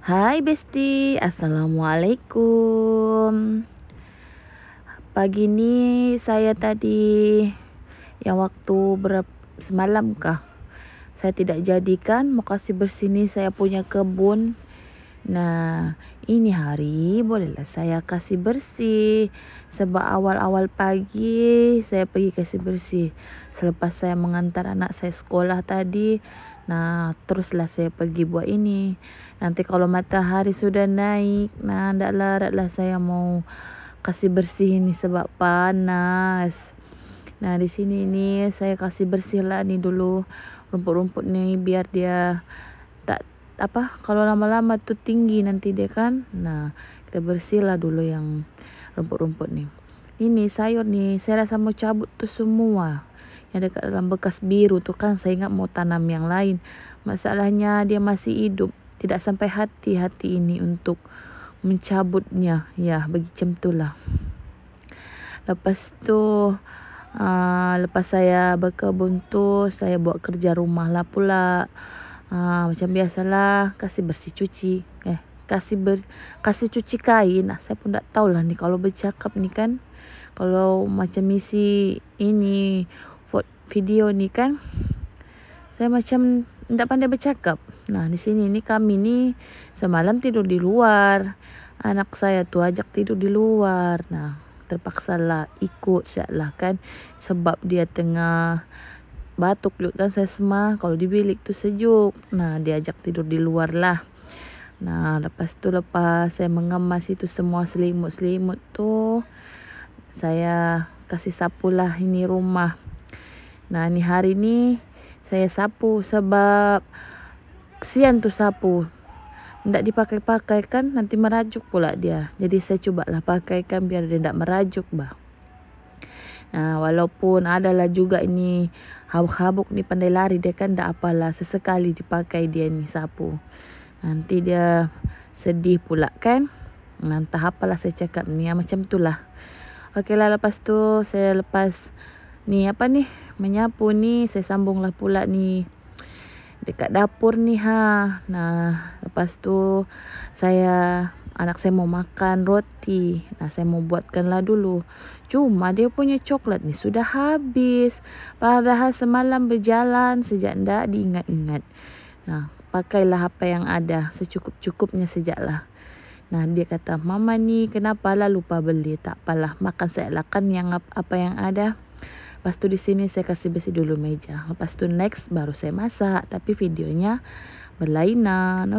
Hai Besti, Assalamualaikum. Pagi ni saya tadi yang waktu semalam kah, saya tidak jadikan mau kasih bersih ni saya punya kebun. Nah, ini hari bolehlah saya kasih bersih. Sebab awal-awal pagi saya pergi kasih bersih. Selepas saya mengantar anak saya sekolah tadi, nah teruslah saya pergi buat ini. Nanti kalau matahari sudah naik, nah ndaklah saya mau kasih bersih ini sebab panas. Nah, di sini ni saya kasih bersih lah ni dulu rumput-rumput ni biar dia tak kalau lama-lama tu tinggi nanti dia kan. Nah, kita bersihlah dulu yang rumput-rumput ni. Ini sayur ni saya rasa mau cabut tu semua. Yang dekat dalam bekas biru tu kan saya ingat mau tanam yang lain. Masalahnya dia masih hidup. Tidak sampai hati ini untuk mencabutnya. Ya, macam tu lah. Lepas tu lepas saya berkebun tu saya buat kerja rumah lah pula. Macam biasalah kasih bersih cuci, kasih cuci kain. Saya pun tak tahulah ni kalau bercakap ni kan, kalau macam isi ini video ni kan, saya macam tak pandai bercakap. Nah, di sini ni kami ni semalam tidur di luar. Anak saya tu ajak tidur di luar. Nah, terpaksalah ikut lah kan, sebab dia tengah batuk juga kan saya semua. Kalau di bilik tu sejuk. Nah, diajak tidur di luar lah. Nah, lepas saya mengemas itu semua selimut-selimut tu, saya kasih sapu lah ini rumah. Nah, ini hari ni saya sapu sebab kesian tu sapu. Ndak dipakai-pakai kan nanti merajuk pula dia. Jadi saya cubalah pakaikan biar dia ndak merajuk bah. Nah, walaupun adalah juga ini habuk-habuk ni pandai lari dia kan, tak apalah sesekali dipakai dia ni sapu. Nanti dia sedih pula kan. Entah apalah saya cakap ni, macam itulah. Okeylah, lepas tu saya ni menyapu ni, saya sambunglah pula ni dekat dapur ni Nah, lepas tu anak saya mau makan roti. Nah, saya mau buatkanlah dulu. Cuma dia punya coklat ni sudah habis. Padahal semalam berjalan sejak ndak diingat-ingat. Nah, pakailah apa yang ada secukup-cukupnya sejaklah. Nah, dia kata, "Mama ni kenapa lah lupa beli?" Tak apalah, makan saya lah kan yang apa yang ada. Lepas tu di sini saya kasih bersih dulu meja. Lepas tu next baru saya masak. Tapi videonya berlainan.